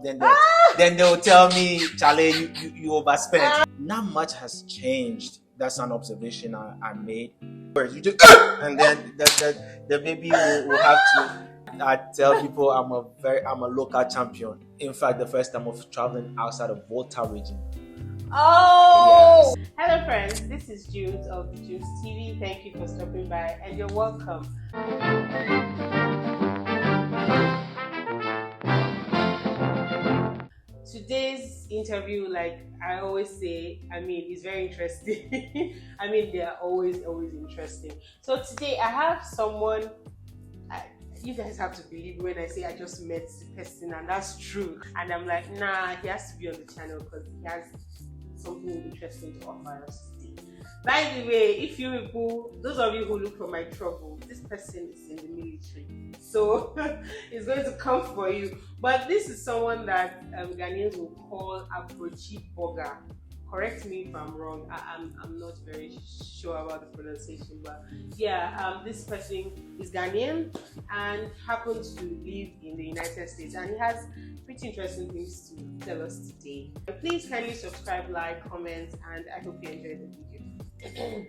then they'll tell me, Charlie, you overspent. Not much has changed. That's an observation I made. You just and then the baby will have to. I tell people I'm a local champion. In fact, the first time of traveling outside of Volta region. Oh, yes. Hello friends, this is Jules of thejumzb. Thank you for stopping by and you're welcome. Today's interview, like I always say, is very interesting. They are always interesting. So today I have someone, you guys have to believe when I say I just met the person, and that's true. And I'm like, nah, he has to be on the channel because he has something interesting to offer us today. By the way, if you people, those of you who look for my trouble, this person is in the military, so it's going to come for you. But this is someone that Ghanaians will call Abrochi Boga. Correct me if I'm wrong. I'm not very sure about the pronunciation, but yeah, this person is Ghanaian and happens to live in the United States, and he has pretty interesting things to tell us today. Please kindly subscribe, like, comment, and I hope you enjoyed the video.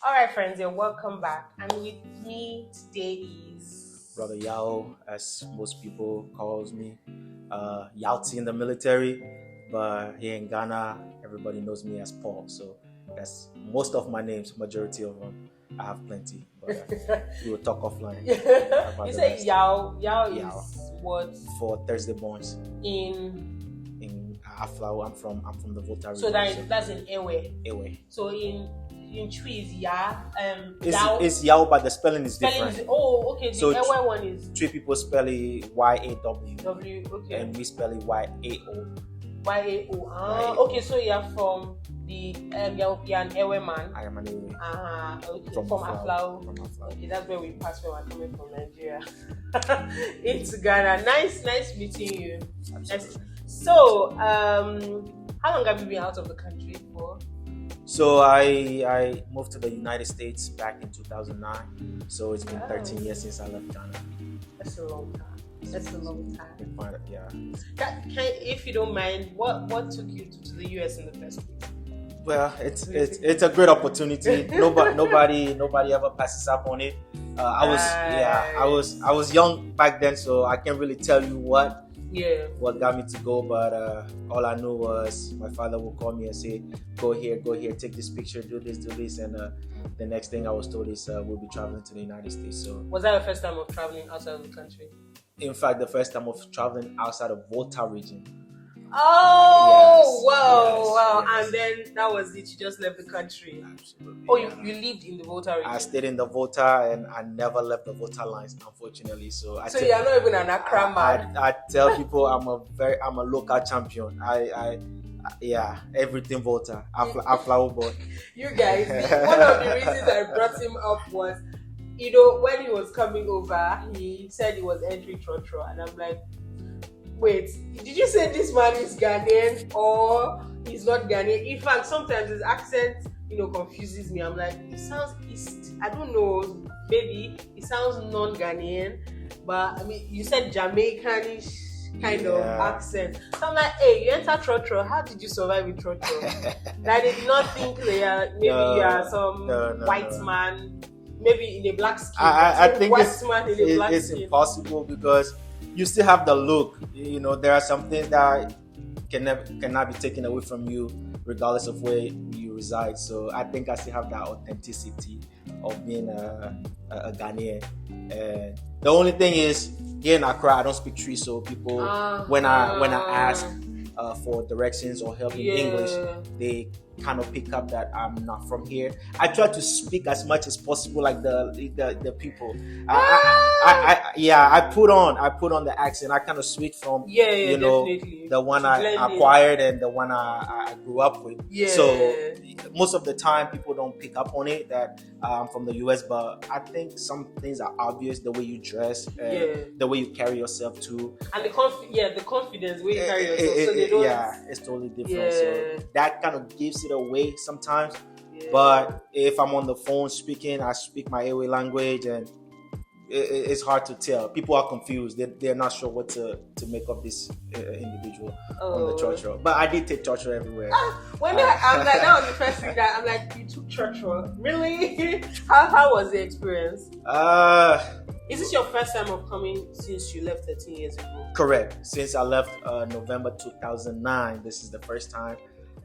Alright friends, you're welcome back, and with me today is Brother Yao, as most people calls me. Yauti in the military, but here in Ghana everybody knows me as Paul, so that's most of my names, majority of them. I have plenty, but we will talk offline. You say Yao is what? For Thursday borns. In Aflau. I'm from the Volta region. So that's in Ewe. Ewe. So in Chui is Ya. It's Yao, but the spelling is different. Okay. The Ewe one is. Three people spell it Y-A-W. W. Okay. And we spell it Y-A-O. Y-A-O. Okay, so you're from the you're an Ewe man. I am an Ewe. Okay. From Aflau. Okay, that's where we pass when we're coming from Nigeria into Ghana. Nice meeting you. Absolutely. So, how long have you been out of the country for? So I moved to the United States back in 2009. So it's been 13 years since I left Ghana. That's a long time. Yeah. If you don't mind, what took you to the US in the first place? Well, it's a great opportunity. Nobody ever passes up on it. I was young back then, so I can't really tell you what got me to go. But all I knew was my father would call me and say, "Go here, take this picture, do this," and the next thing I was told is we'll be traveling to the United States. So was that your first time of traveling outside of the country? In fact, the first time of traveling outside of Volta region. Oh, yes, wow. Yes. And then that was it. You just left the country. Absolutely. Oh, you lived in the Volta region. I stayed in the Volta and I never left the Volta lines, unfortunately. So you're not even an Accra man. I tell people I'm a local champion. Everything Volta. I flower boy. You guys, one of the reasons I brought him up was, when he was coming over, he said he was entering Trotro, and I'm like, wait, did you say this man is Ghanaian or he's not Ghanaian? In fact, sometimes his accent, confuses me. I'm like, it sounds East. I don't know, maybe it sounds non-Ghanaian, but you said Jamaicanish kind of accent. So I'm like, hey, you enter Trotro, how did you survive in Trotro? I did not think you are some white man. Maybe in a black skin. I think it's impossible because you still have the look. There are some things that cannot be taken away from you, regardless of where you reside. So I think I still have that authenticity of being a Ghanaian. And the only thing is, here in Accra, I don't speak Tree, so people when I ask for directions or help in English, they kind of pick up that I'm not from here. I try to speak as much as possible like the people. I put on the accent. I kind of switch from definitely. The one I acquired and the one I grew up with. So most of the time people don't pick up on it that I'm from the US, but I think some things are obvious, the way you dress, the way you carry yourself too, and the confidence way you carry yourself. So they don't. It's totally different. So that kind of gives it away sometimes. But if I'm on the phone speaking, I speak my Ewe language, and it's hard to tell. People are confused. They're not sure what to make of this individual on the church road. But I did take church road everywhere. I'm like, that was the first thing that I'm like, you took church road? Really? How was the experience? Is this your first time of coming since you left 13 years ago? Correct. Since I left November 2009, this is the first time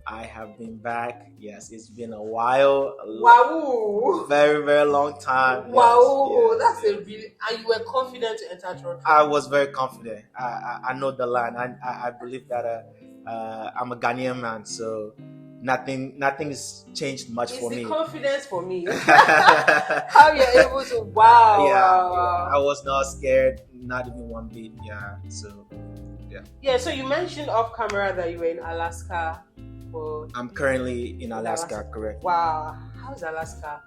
I have been back. Yes, it's been a while. Wow. Very, very long time. Wow. Yes, that's a really... And you were confident to enter church? I was very confident. I know the line. I believe that I'm a Ghanaian man, so nothing has changed much for me. It's the confidence for me. How you're able to... Wow. Yeah. I was not scared, not even one bit. Yeah, so... Yeah, so you mentioned off camera that you were in Alaska. I'm currently in Alaska, correct? Wow, how's Alaska?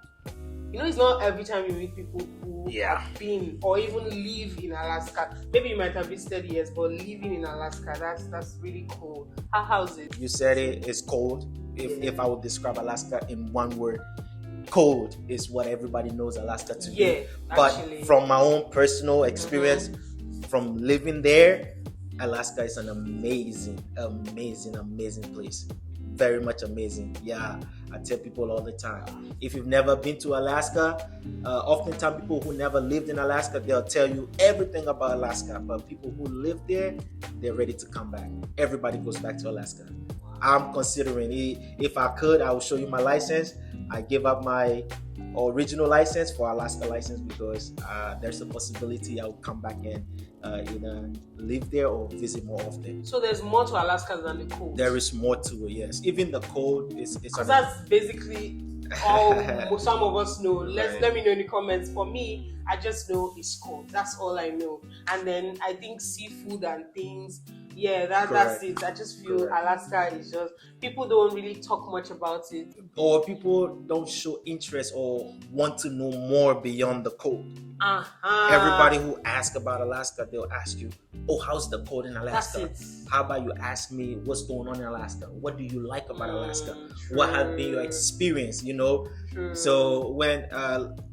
You know, it's not every time you meet people who have been or even live in Alaska. Maybe you might have visited years, but living in Alaska, that's really cool. How's it? You said it's cold. If I would describe Alaska in one word, cold is what everybody knows Alaska to be. But from my own personal experience, from living there, Alaska is an amazing place. Very much amazing. Yeah, I tell people all the time. If you've never been to Alaska, oftentimes people who never lived in Alaska, they'll tell you everything about Alaska. But people who live there, they're ready to come back. Everybody goes back to Alaska. I'm considering it. If I could, I will show you my license. I give up my original license for Alaska license because there's a possibility I will come back and either live there or visit more often. So there's more to Alaska than the cold? There is more to it, yes. Even the cold is... Because that's basically all some of us know. Let me know in the comments. For me, I just know it's cold. That's all I know. And then I think seafood and things... Yeah, that's it. I just feel Alaska is just... People don't really talk much about it. Or people don't show interest or want to know more beyond the cold. Everybody who asks about Alaska, they'll ask you, oh, how's the cold in Alaska? That's it. How about you ask me what's going on in Alaska? What do you like about Alaska? What has been your experience, you know? So when,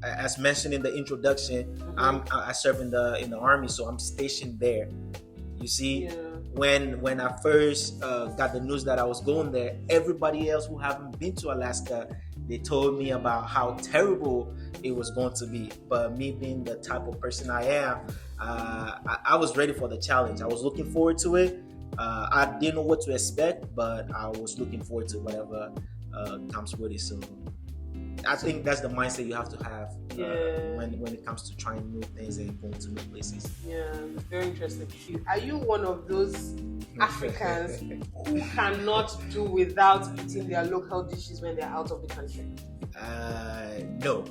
as mentioned in the introduction, I serve in the Army, so I'm stationed there. You see, when I first got the news that I was going there, everybody else who haven't been to Alaska, they told me about how terrible it was going to be. But me being the type of person I am, I was ready for the challenge. I was looking forward to it. I didn't know what to expect, but I was looking forward to whatever comes with it. So I think that's the mindset you have to have when it comes to trying new things and going to new places. Yeah, very interesting. Are you one of those Africans who cannot do without eating their local dishes when they're out of the country? No.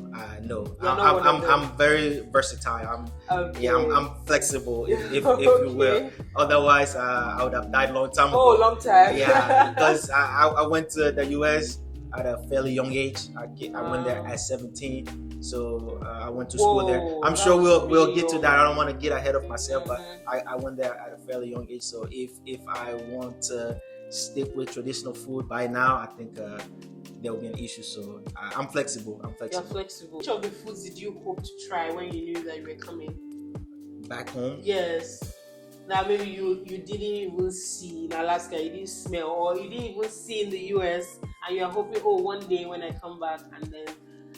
I'm very versatile. I'm flexible, if you will. Otherwise, I would have died long time ago. Oh, long time. Yeah, because I went to the US at a fairly young age. I went there at 17, so I went to school there. I'm sure we'll get to that. I don't want to get ahead of myself, but I went there at a fairly young age. So if I want to stick with traditional food by now, I think there will be an issue. So I'm flexible. You're flexible. Which of the foods did you hope to try when you knew that you were coming back home? Yes. That maybe you didn't even see in Alaska, you didn't smell, or you didn't even see in the US, and you're hoping, oh, one day when I come back and then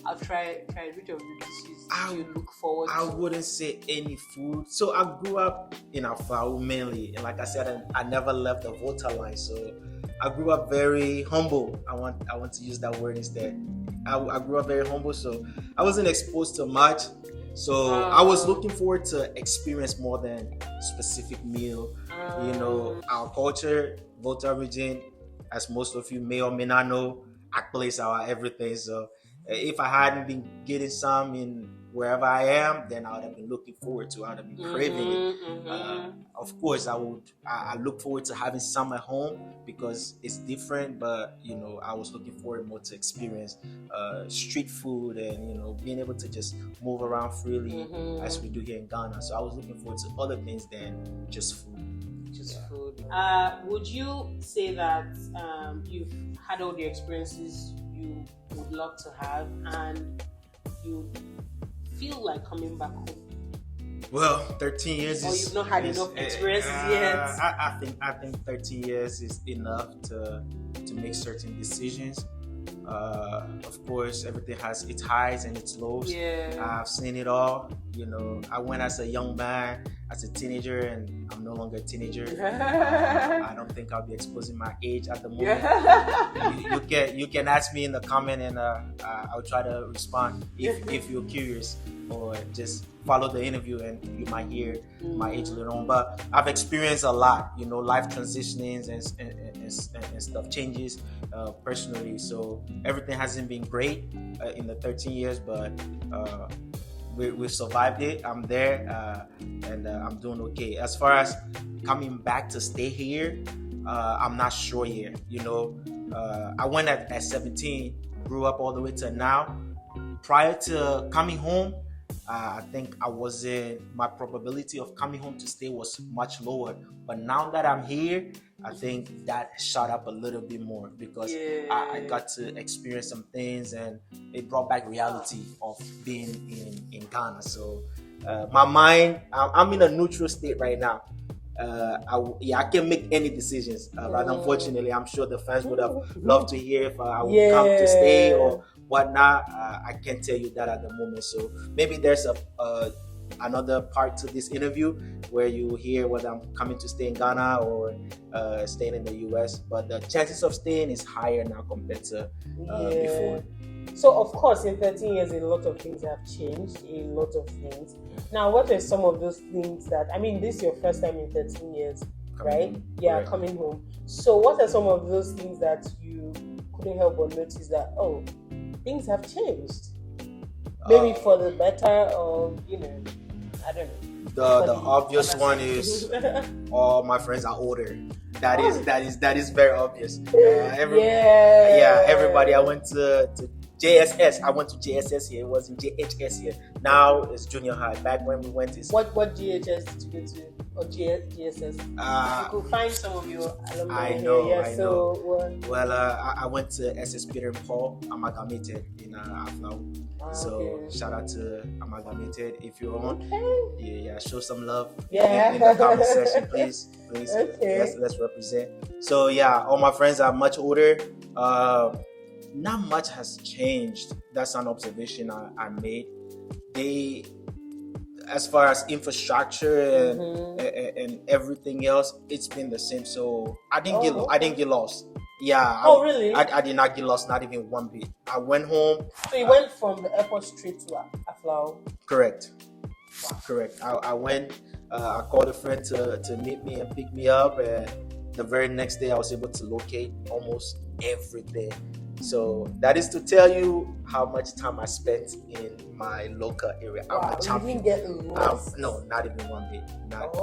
I'll try which of the dishes you look forward to? I wouldn't say any food. So I grew up in Afau mainly, and like I said, I never left the voter line. So I grew up very humble. I want to use that word instead. I grew up very humble, so I wasn't exposed to much. So I was looking forward to experience more than specific meal. You know, our culture, Volta region, as most of you may or may not know, Akpala our everything. So if I hadn't been getting some in wherever I am, then I would have been looking forward to it. I would have been craving it. Of course, I look forward to having some at home because it's different. But you know, I was looking forward more to experience street food and being able to just move around freely as we do here in Ghana. So I was looking forward to other things than just food. Food. Would you say that you've had all the experiences you would love to have and you feel like coming back home? Well, 13 years or you've not had enough experiences yet? I think 13 years is enough to make certain decisions. Of course, everything has its highs and its lows. Yeah. I've seen it all. I went as a young man, as a teenager, and I'm no longer a teenager. I don't think I'll be exposing my age at the moment. You can ask me in the comment, and I'll try to respond if you're curious, or just follow the interview and you might hear my age later on. But I've experienced a lot, life transitionings and stuff changes personally. So everything hasn't been great in the 13 years, but we've survived it. I'm there, and I'm doing okay. As far as coming back to stay here, I'm not sure yet. I went at 17, grew up all the way to now. Prior to coming home, I think my probability of coming home to stay was much lower. But now that I'm here, I think that shot up a little bit more, because I got to experience some things, and it brought back reality of being in Ghana. So my mind, I'm in a neutral state right now. I can't make any decisions, but unfortunately, I'm sure the fans would have loved to hear if I would come to stay or whatnot. I can't tell you that at the moment. So maybe there's another part to this interview where you hear whether I'm coming to stay in Ghana or staying in the US. But the chances of staying is higher now compared to before. So of course, in 13 years, a lot of things have changed. A lot of things. Now, what are some of those things that, this is your first time in 13 years, right? Yeah, coming home. So what are some of those things that you couldn't help but notice that, things have changed? Maybe for the better, or, I don't know. The obvious one is all my friends are older. That is very obvious. Everybody. I went to JSS. I went to JSS here. It wasn't JHS here. Now it's junior high. Back when we went, what GHS did you go to, or GSS? You could find some of your alumni. I know. Well, I went to SS Peter and Paul, amalgamated in Aflau. So shout out to amalgamated if you're on. Yeah, show some love. In the comment section, please. Okay. Let's represent. So all my friends are much older. Not much has changed. That's an observation I made. As far as infrastructure and everything else, it's been the same. So I didn't get lost. Yeah. Really? I did not get lost, not even one bit. I went home. So you went from the airport straight to Aflau? Correct. Wow. Correct. I went. I called a friend to meet me and pick me up, and the very next day I was able to locate almost everything. So that is to tell you how much time I spent in my local area. Wow, you didn't get lost? No, not even one bit. Not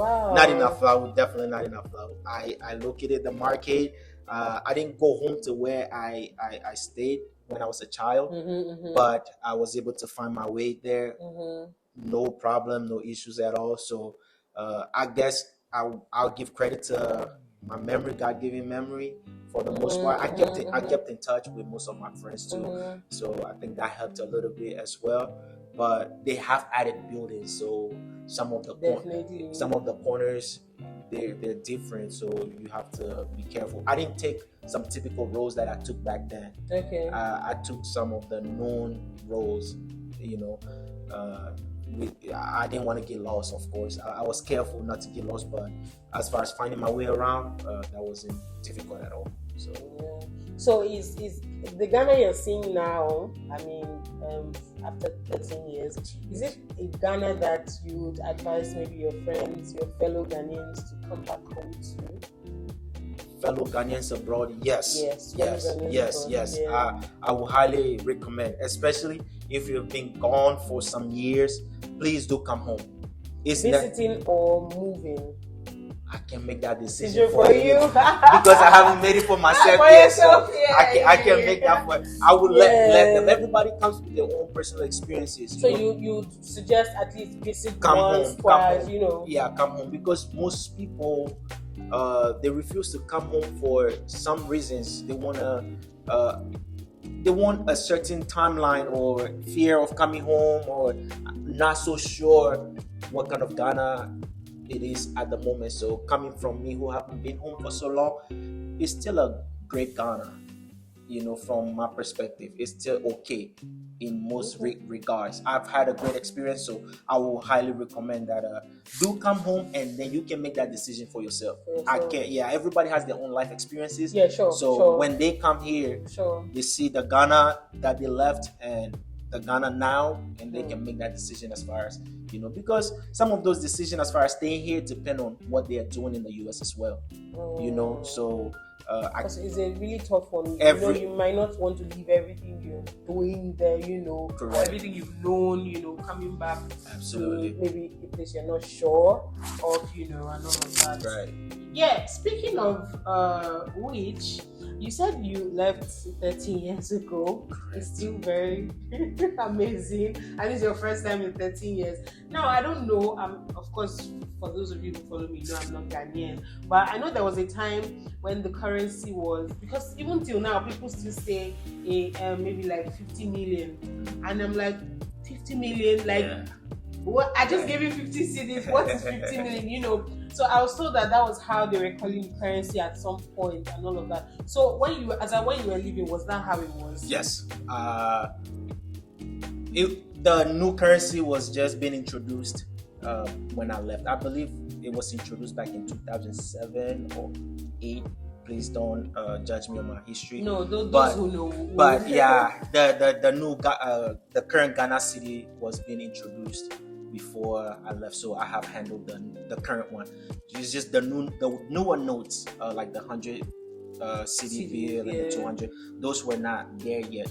enough. Definitely not enough. I located the market. I didn't go home to where I stayed when I was a child, but I was able to find my way there. No problem, no issues at all. So I guess I'll give credit to my memory, God-given memory. For the most part, I kept in touch with most of my friends too, so I think that helped a little bit as well. But they have added buildings, so some of the corners they're different, so you have to be careful. I didn't take some typical roads that I took back then. Okay. I took some of the known roads, I didn't want to get lost, of course. I was careful not to get lost, but as far as finding my way around, that wasn't difficult at all. So is the Ghana you're seeing now, after 13 years, is it a Ghana that you would advise maybe your friends, your fellow Ghanaians to come back home to? Fellow Ghanaians abroad, yes. I would highly recommend, especially if you've been gone for some years. Please do come home. Visiting or moving? I can make that decision for you because I haven't made it for myself yet. So I can make that for. I would let them. Everybody comes with their own personal experiences. So you suggest at least visit once, twice, Yeah, come home, because most people they refuse to come home for some reasons. They want a certain timeline, or fear of coming home, or not so sure what kind of Ghana it is at the moment. So coming from me who haven't been home for so long, it's still a great Ghana. From my perspective, it's still okay in most regards. I've had a great experience, so I will highly recommend that do come home and then you can make that decision for yourself. I can't. Yeah, everybody has their own life experiences. Yeah, sure. So when they come here, they see the Ghana that they left and the Ghana now, and they can make that decision as far as because some of those decisions as far as staying here depend on what they are doing in the US as well. So. Because it's a really tough one. You might not want to leave everything you're doing there, or everything you've known, coming back. Absolutely. To maybe a place you're not sure of, and all of that. Right. Yeah, speaking of which, you said you left 13 years ago. Correct. It's still very amazing. And it's your first time in 13 years. Now, I don't know, of course, for those of you who follow me, I'm not Ghanaian. But I know there was a time when the currency was, because even till now, people still say maybe like 50 million. And I'm like, 50 million? Like, what? I just gave you 50 cedis. What is 50 million? So I was told that was how they were calling the currency at some point and all of that. So when you were leaving, was that how it was? Yes. The new currency was just being introduced when I left. I believe it was introduced back in 2007 or 8. Please don't judge me on my history. No, those who know. But yeah, the current Ghana city was being introduced before I left, so I have handled the current one. It's just the newer notes, like the 100 city bill and the 200. Those were not there yet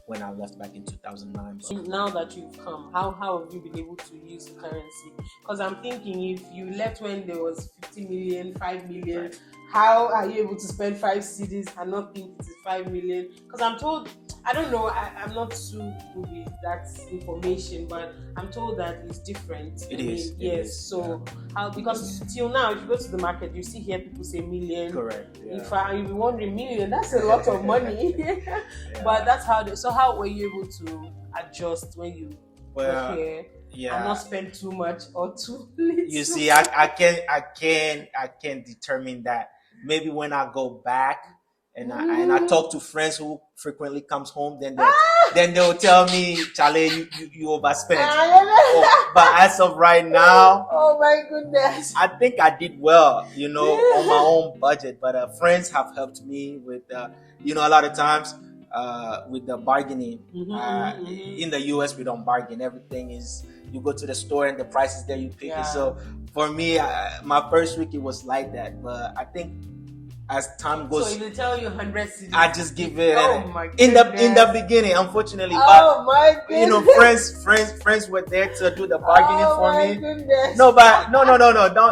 when I left back in 2009. So now that you've come, how have you been able to use the currency? Because I'm thinking, if you left when there was 50 million, 5 million, right, how are you able to spend 5 cedis and not think it is 5 million? Because I'm told, I don't know, I'm not too good with that information, but I'm told that it's different. It is. Yes. So how? Because till now, if you go to the market, you see here people say million. Correct. Yeah. If you're wondering, million, that's a lot of money. Yeah. But that's how. So how were you able to adjust when you were here? Yeah. And not spend too much or too little? You see, I can determine that. Maybe when I go back and I talk to friends who frequently comes home, then they'll tell me, Charlie, you overspent. But as of right now, oh my goodness, I think I did well, on my own budget. But friends have helped me with, a lot of times with the bargaining. In the US, we don't bargain. Everything is, you go to the store and the price is there, you pick it. So for me, my first week it was like that, but I think as time goes, so if they tell you 100 cedis, I just give it. Oh my in the beginning, unfortunately, friends were there to do the bargaining for me. Goodness. No,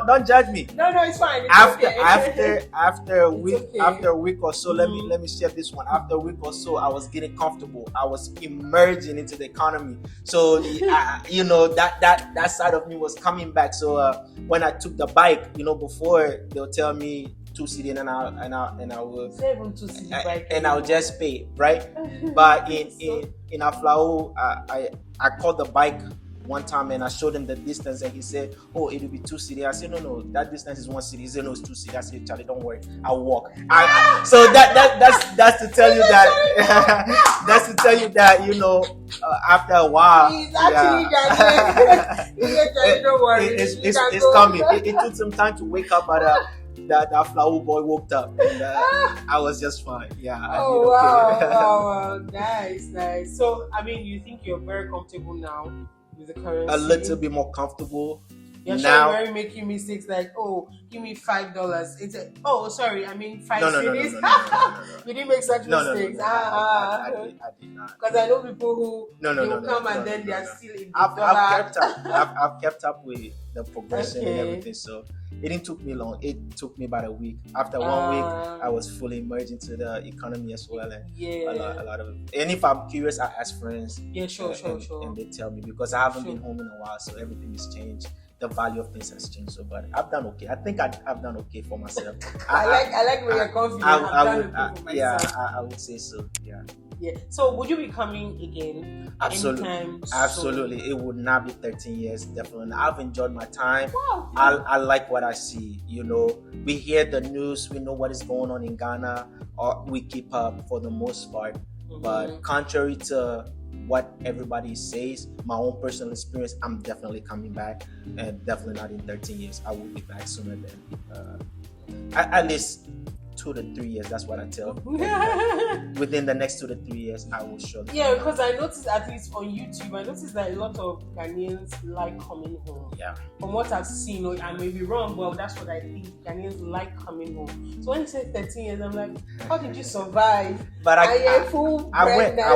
don't judge me. No, it's fine. After a week or so, let me share this one. After a week or so, I was getting comfortable. I was emerging into the economy. So that side of me was coming back. So when I took the bike, before they'll tell me 2 cedi and I will 2 cedi and I'll just pay, right? But in Aflao, I called the bike one time and I showed him the distance and he said, oh, it'll be 2 cedi. I said, no, that distance is 1 cedi. He said, no, it's 2 cedi. I said, Charlie, don't worry, I'll walk. So that's to tell you that that's to tell you that after a while, he's actually don't worry, it's coming. It took some time to wake up, but that flower boy woke up and I was just fine. Yeah. Wow. Nice. So, you think you're very comfortable now with the currency? A little bit more comfortable. You're now. Sure you're making mistakes like, give me $5. It's 5 cedis. No. You didn't make such mistakes. I did not. Because I know people who come and then they are still in the dollar. I've kept up with the progression and everything, so it didn't took me long. It took me about a week. After 1 week, I was fully immersed into the economy as well, and a lot of it. And if I'm curious, I ask friends. Yeah, sure. And they tell me because I haven't been home in a while, so everything has changed. The value of things has changed. So, but I've done okay. I think I've done okay for myself. I like when you're confident. I've done okay for myself. I would say so. Yeah. Yeah. So would you be coming again? Absolutely. Anytime Absolutely. soon? It would not be 13 years, definitely. I've enjoyed my time. Wow. I like what I see. We hear the news, we know what is going on in Ghana, or we keep up for the most part. But contrary to what everybody says, my own personal experience, I'm definitely coming back, and definitely not in 13 years. I will be back sooner than at least 2 to 3 years. That's what I tell. Within the next 2 to 3 years, I will show. Yeah, because I noticed, at least on YouTube, I noticed that a lot of Ghanaians like coming home. Yeah. From what I've seen, I may be wrong, but that's what I think. Ghanaians like coming home. So when you say 13 years, I'm like, how did you survive? But I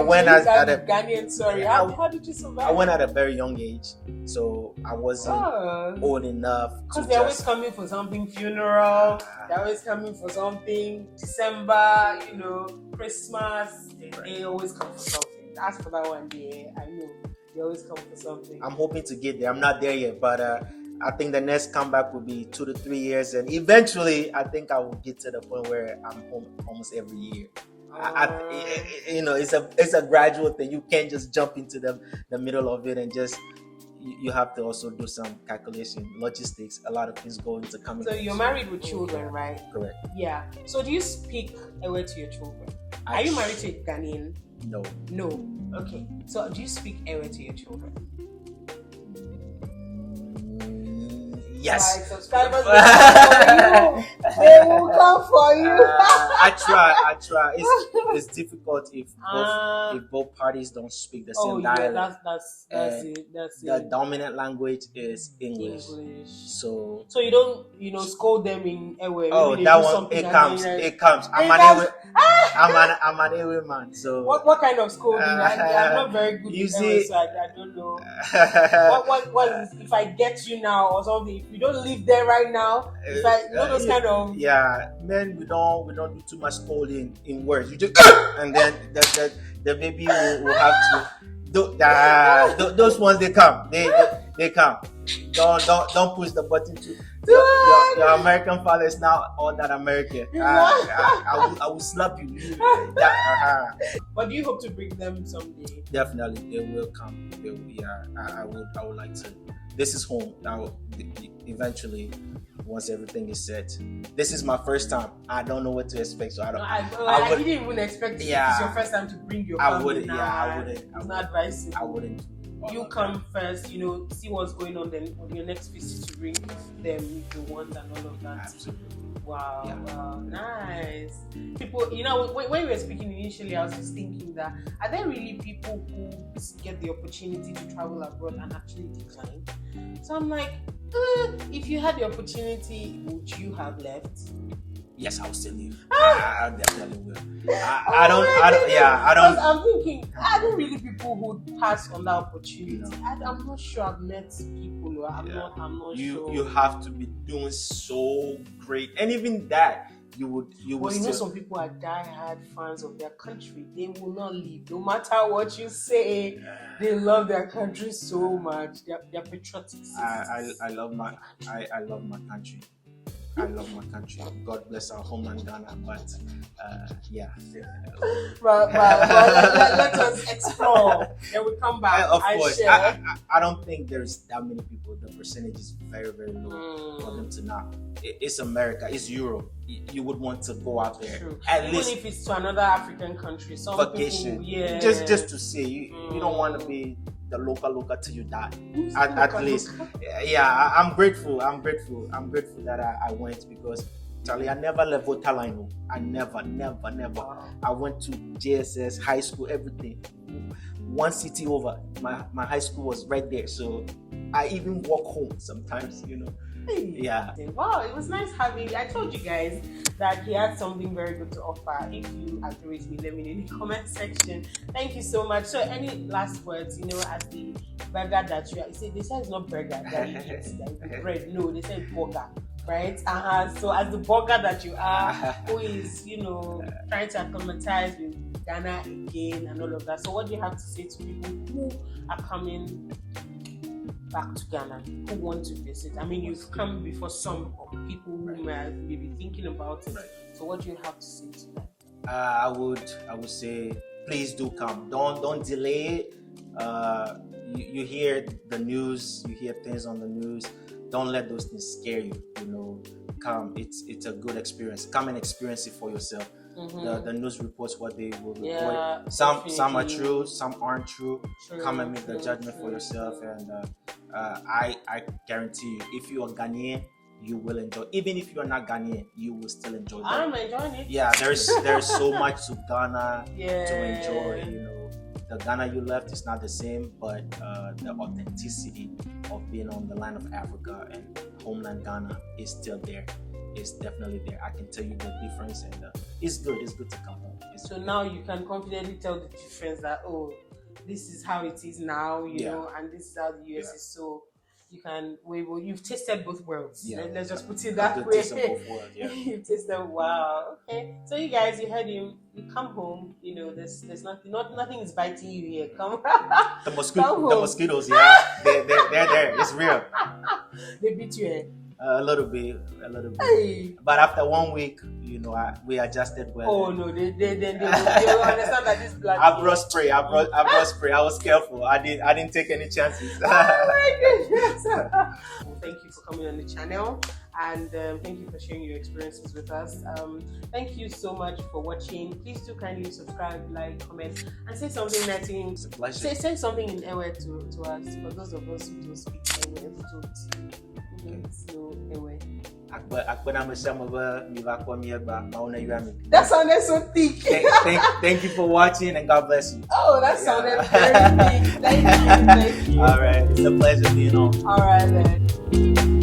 went as at a Ghanaian. Sorry, how did you survive? I went at a very young age, so I wasn't old enough. Because they're always coming for something, funeral. They're always coming for something, December, Christmas. They always come for something. As for that one, I know they always come for something. I'm hoping to get there. I'm not there yet, but I think the next comeback will be 2 to 3 years, and eventually, I think I will get to the point where I'm home almost every year. It's a gradual thing. You can't just jump into the middle of it and just. You have to also do some calculation, logistics. A lot of things go into coming. So you're married with children, right? Correct. Yeah. So do you speak Ewe to your children? Are you married to a Ghanaian? No. Okay. So do you speak Ewe to your children? Yes. My subscribers will come for you. They will come for you. I try. It's difficult if both parties don't speak the same dialect. That's it. The dominant language is English. So you don't scold them in Ewe. Oh, that one it comes. I'm an Ewe man. So what kind of scolding? I'm not very good with Ewe, so I don't know. What is, if I get you now or something? If you don't live there right now, those kind of men, we don't do too much scolding in words. You just and then the baby will have to. Those ones they come. They come. Don't push the button too. Your American father is now all that American. I will slap you. But do you hope to bring them someday? Definitely, they will come. I would like to. This is home now. Eventually, once everything is set, this is my first time. I don't know what to expect, so I didn't even expect it. Yeah, it's your first time to bring your family. I wouldn't. It's not advisable. I wouldn't. You come first, see what's going on. Then on your next visit, to bring them if you want and all of that. Absolutely. Wow, wow, nice. People, when we were speaking initially, I was just thinking that are there really people who get the opportunity to travel abroad and actually decline? So I'm like, if you had the opportunity, would you have left? Yes, I will still leave. I definitely will. I don't. I'm thinking, are there really people who pass on that opportunity? I'm not sure. I've met people. I'm not sure. You have to be doing so great, and even that. You would some people are die-hard fans of their country. They will not leave, no matter what you say. They love their country so much. They're patriotic. I love my country. I love my country. God bless our homeland Ghana. But But let us explore. Then we come back. Of course, I don't think there's that many people. The percentage is very, very low for them to not. It's America. It's Europe. You would want to go out there. True. At least if it's to another African country. Some vacation. People, just to see. You don't want to be the local till you die. At least. Yeah, I'm grateful that I went, because Charlie, I never left Votalino. I never. I went to JSS, high school, everything. One city over. My high school was right there. So I even walk home sometimes, Yeah. Wow, it was nice having you. I told you guys that he had something very good to offer. If you agree with me, let me know in the comment section. Thank you so much. So any last words, as the burger that you are, they say it's not burger that you eat, that bread. No, they say burger. Right? So as the burger that you are, who is, trying to acclimatize with Ghana again and all of that. So what do you have to say to people who are coming back to Ghana, who want to visit? I mean, you've come before some people who may be thinking about it. Right. So what do you have to say to them? I would say please do come. Don't delay it. You hear the news, you hear things on the news. Don't let those things scare you. Come. It's a good experience. Come and experience it for yourself. The news reports what they will report. Some are true, some aren't true. Come and make the judgment for yourself. And I guarantee you, if you are Ghanaian, you will enjoy. Even if you are not Ghanaian, you will still enjoy. I'm enjoying it. Yeah, there's so much to Ghana to enjoy. The Ghana you left is not the same, but the authenticity of being on the land of Africa and homeland Ghana is still there. It's definitely there. I can tell you the difference, and it's good. It's good to come home. So now you can confidently tell the difference that, oh, this is how it is now, you know, and this is how the US is. So you can, you've tasted both worlds. Yeah. Let's just put it that way. Both worlds, yeah. You've tasted, wow. Okay. So you guys, you heard him. You come home. There's nothing is biting you here. Come. The mosquitoes, yeah, they're there. It's real. They beat you, eh? A little bit. Hey. But after 1 week, we adjusted well. Oh no, they will understand that this blood. I brought spray. I was careful. I didn't take any chances. Oh my goodness. Thank you for coming on the channel, and thank you for sharing your experiences with us. Thank you so much for watching. Please do kindly subscribe, like, comment, and say something nice. It's a pleasure. Say something in Ewe to us, for those of us who don't speak Ewe, who don't know Ewe. That sounded so thick. Thank you for watching, and God bless you. Oh, that sounded very thick. Thank you. All right, it's a pleasure being on. All right then.